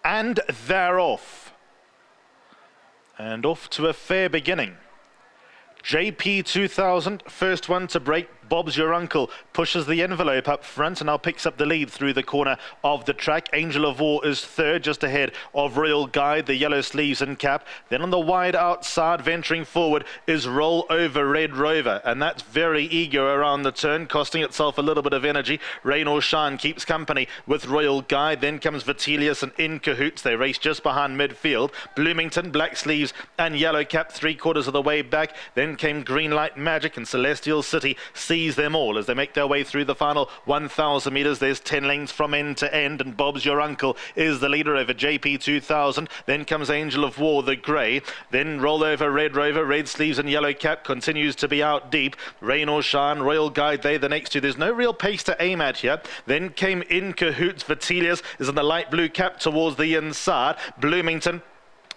And they're off. And off to a fair beginning. JP 2000, first one to break. Bob's Your Uncle pushes the envelope up front and now picks up the lead through the corner of the track. Angel of War is third, just ahead of Royal Guide, the yellow sleeves and cap. Then on the wide outside, venturing forward, is Roll Over Red Rover, and that's very eager around the turn, costing itself a little bit of energy. Rain or Shine keeps company with Royal Guide. Then comes Vitelius and In Cahoots. They race just behind midfield. Bloomington, Black Sleeves and Yellow Cap 3/4 of the way back. Then came Green Light Magic, and Celestial City sees them all as they make their way through the final 1,000 metres. There's 10 lengths from end to end, and Bob's Your Uncle is the leader over JP 2000. Then comes Angel of War, the grey. Then Roll Over Red Rover, Red Sleeves and Yellow Cap continues to be out deep. Rain or Shine, Royal Guide, they the next two. There's no real pace to aim at here. Then came In Cahoots. Vitelius is in the light blue cap towards the inside. Bloomington.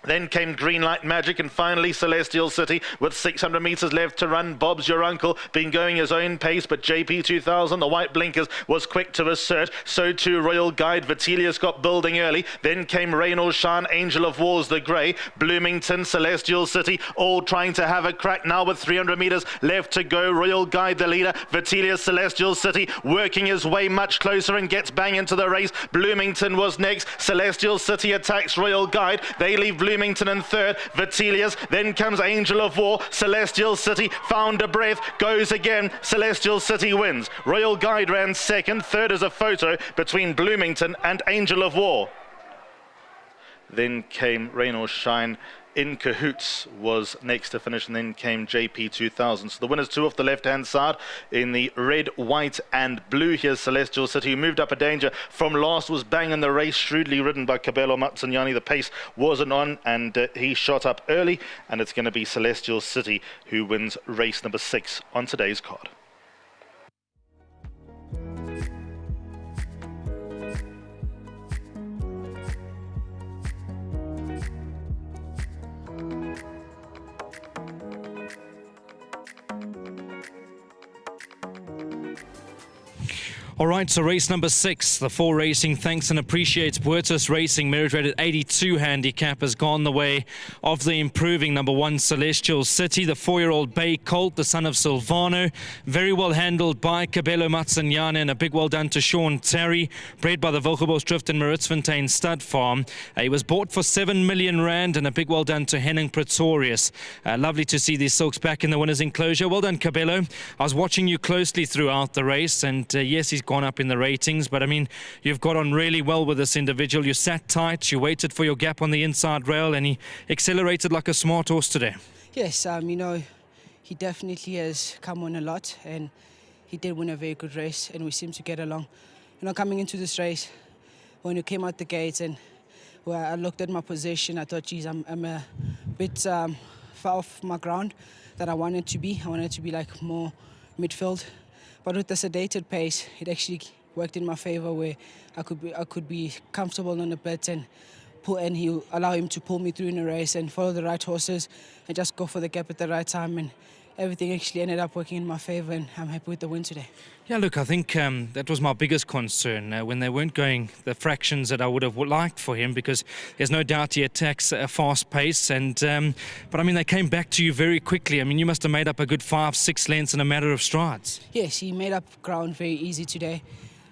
Then came Green Light Magic, and finally Celestial City with 600 metres left to run. Bob's Your Uncle been going his own pace, but JP 2000, the white blinkers, was quick to assert. So too Royal Guide. Vitelius got building early. Then came Rain or Shine, Angel of War's the grey. Bloomington, Celestial City, all trying to have a crack now with 300 metres left to go. Royal Guide the leader. Vitelius, Celestial City working his way much closer and gets bang into the race. Bloomington was next. Celestial City attacks Royal Guide. They leave Bloomington in third. Vitelius, then comes Angel of War. Celestial City found a breath, goes again. Celestial City wins. Royal Guide ran second. Third is a photo between Bloomington and Angel of War. Then came Rain or Shine. In Cahoots was next to finish, and then came JP 2000. So the winners two off the left-hand side in the red, white and blue. Here's Celestial City, who moved up a danger from last, was bang in the race, shrewdly ridden by Kabelo Matsanyani. The pace wasn't on, and he shot up early, and it's going to be Celestial City who wins race number 6 on today's card. All right, so race number 6, the 4 Racing thanks and appreciates Puertos Racing merit rated 82 handicap has gone the way of the improving number 1 Celestial City, the 4-year-old Bay Colt, the son of Silvano, very well handled by Kabelo Matsanyane, and a big well done to Sean Terry, bred by the Wilgebos Drift and Turffontein Stud Farm. He was bought for 7 million rand, and a big well done to Henning Pretorius. Lovely to see these silks back in the winner's enclosure. Well done, Kabelo. I was watching you closely throughout the race, and yes, he's gone up in the ratings, but I mean, you've got on really well with this individual. You sat tight, you waited for your gap on the inside rail, and he accelerated like a smart horse today. Yes, you know, he definitely has come on a lot, and he did win a very good race, and we seem to get along. You know, coming into this race, when you came out the gates and where I looked at my position, I thought, geez, I'm a bit far off my ground that I wanted to be. I wanted to be like more midfield. But with the sedated pace, it actually worked in my favor, where I could be comfortable on the bit and he'll allow him to pull me through in the race and follow the right horses and just go for the gap at the right time. And everything actually ended up working in my favor, and I'm happy with the win today. Yeah, look, I think that was my biggest concern when they weren't going the fractions that I would have liked for him, because there's no doubt he attacks a fast pace. And but I mean, they came back to you very quickly. I mean, you must have made up a good 5-6 lengths in a matter of strides. Yes, he made up ground very easy today.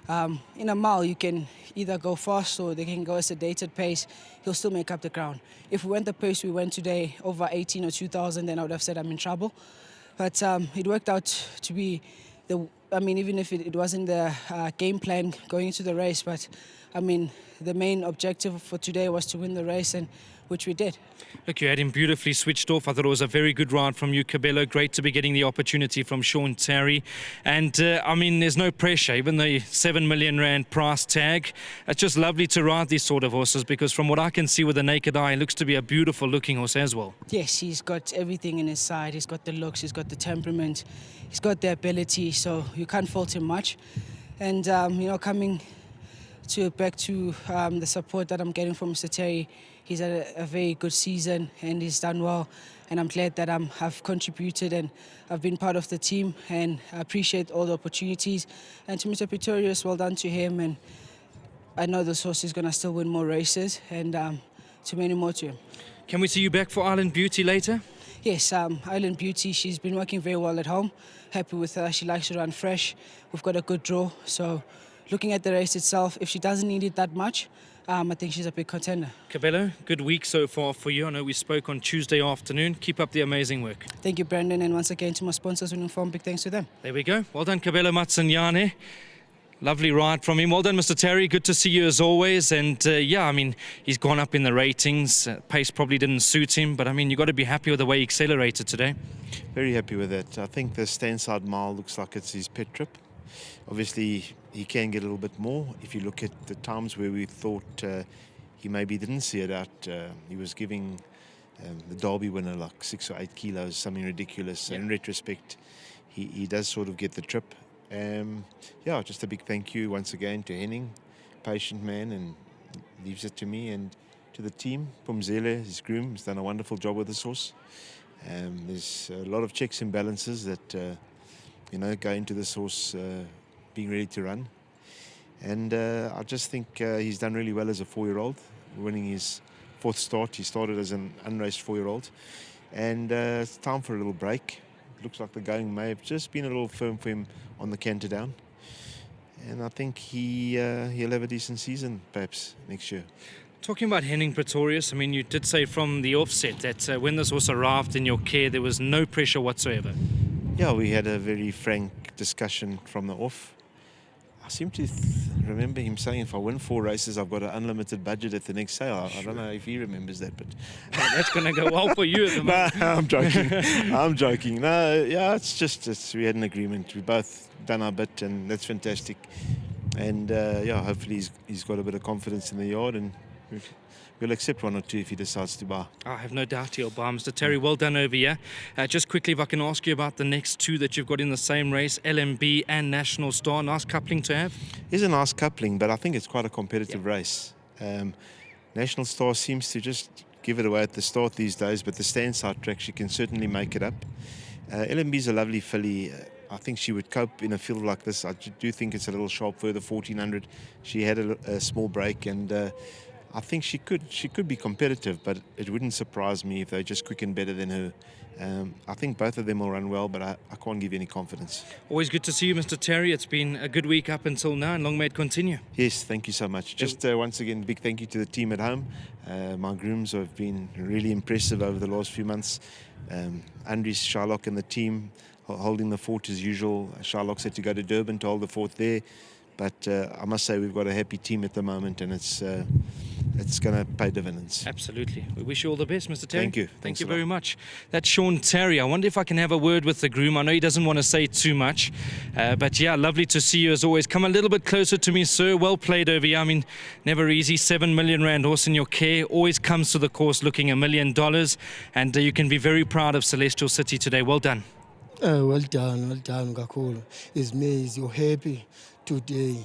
In a mile, you can either go fast or they can go a sedated pace. He'll still make up the ground. If we went the pace we went today, over 18 or 2,000, then I would have said I'm in trouble. But it worked out to be I mean, even if it wasn't the game plan going into the race, but I mean, the main objective for today was to win the race, and which we did. Look, you had him beautifully switched off. I thought it was a very good ride from you, Kabelo. Great to be getting the opportunity from Sean Terry. And, I mean, there's no pressure. Even the 7 million rand price tag, it's just lovely to ride these sort of horses, because from what I can see with the naked eye, he looks to be a beautiful-looking horse as well. Yes, he's got everything in his side. He's got the looks, he's got the temperament, he's got the ability, so you can't fault him much. And, you know, coming back to the support that I'm getting from Mr. Terry, he's had a very good season and he's done well, and I'm glad that I've contributed and I've been part of the team, and I appreciate all the opportunities. And to Mr. Pretorius, well done to him, and I know this horse is going to still win more races, and too many more to him. Can we see you back for Island Beauty later? Yes, Island Beauty, she's been working very well at home. Happy with her. She likes to run fresh. We've got a good draw. So looking at the race itself, if she doesn't need it that much, I think she's a big contender. Cabello, good week so far for you. I know we spoke on Tuesday afternoon. Keep up the amazing work. Thank you, Brandon. And once again to my sponsors Winning Farm, big thanks to them. There we go. Well done, Cabello Matsanyane. Lovely ride from him. Well done, Mr. Terry. Good to see you as always. And yeah, I mean, he's gone up in the ratings. Pace probably didn't suit him, but I mean, you've got to be happy with the way he accelerated today. Very happy with that. I think the Standside Mile looks like it's his pet trip. Obviously, he can get a little bit more. If you look at the times where we thought he maybe didn't see it out, he was giving the Derby winner like 6 or 8 kilos, something ridiculous. Yeah. In retrospect, he does sort of get the trip. Yeah, just a big thank you once again to Henning, patient man, and leaves it to me and to the team. Pumzile, his groom, has done a wonderful job with this horse. There's a lot of checks and balances that go into this horse being ready to run. And I just think he's done really well as a 4-year-old, winning his 4th start. He started as an unraced 4-year-old. And it's time for a little break. It looks like the going may have just been a little firm for him on the canter down. And I think he'll have a decent season perhaps next year. Talking about Henning Pretorius, I mean, you did say from the offset that when this horse arrived in your care, there was no pressure whatsoever. Yeah, we had a very frank discussion from the off. I seem to remember him saying, if I win 4 races, I've got an unlimited budget at the next sale. I don't know if he remembers that, but That's going to go well for you at the moment. no, I'm joking. I'm joking. No, yeah, we had an agreement. We both done our bit, and that's fantastic. And yeah, hopefully he's got a bit of confidence in the yard, and we'll accept 1 or 2 if he decides to buy. I have no doubt he'll buy. Mr. Terry, well done over here. Just quickly, if I can ask you about the next 2 that you've got in the same race, LMB and National Star. Nice coupling to have. It's a nice coupling, but I think it's quite a competitive race. National Star seems to just give it away at the start these days, but the Standside track, she can certainly make it up. LMB's a lovely filly. I think she would cope in a field like this. I do think it's a little sharp for the 1400. She had a small break, and I think she could be competitive, but it wouldn't surprise me if they're just quick and better than her. I think both of them will run well, but I can't give you any confidence. Always good to see you, Mr. Terry. It's been a good week up until now, and long may it continue. Yes, thank you so much. Just once again, big thank you to the team at home. My grooms have been really impressive over the last few months. Andries, Shylock and the team holding the fort as usual. Shylock had to go to Durban to hold the fort there. But I must say we've got a happy team at the moment, and it's going to pay dividends. Absolutely. We wish you all the best, Mr. Terry. Thank you. Thank you very much. That's Sean Terry. I wonder if I can have a word with the groom. I know he doesn't want to say too much. But yeah, lovely to see you as always. Come a little bit closer to me, sir. Well played over here. I mean, never easy. 7 million rand horse in your care. Always comes to the course looking $1 million. And you can be very proud of Celestial City today. Well done. Well done, Gakolo. It's me, is you happy today.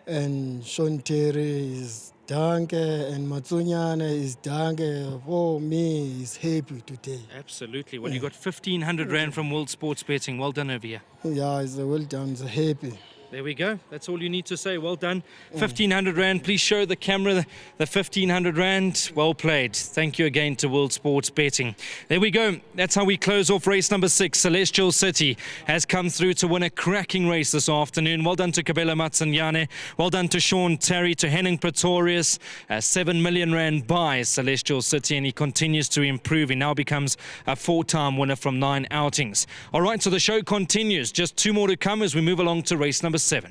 And Sean Terry is danke, and Matsonyane is danke. For me, is happy today. Absolutely. Well, you got 1,500 rand from World Sports Betting. Well done over here. Yeah, it's well done, it's happy. There we go. That's all you need to say. Well done. 1,500 rand. Please show the camera the 1,500 rand. Well played. Thank you again to World Sports Betting. There we go. That's how we close off race number 6. Celestial City has come through to win a cracking race this afternoon. Well done to Cabello Matsanyane. Well done to Sean Terry, to Henning Pretorius. 7 million rand by Celestial City, and he continues to improve. He now becomes a 4-time winner from 9 outings. All right, so the show continues. Just 2 more to come as we move along to race number 7.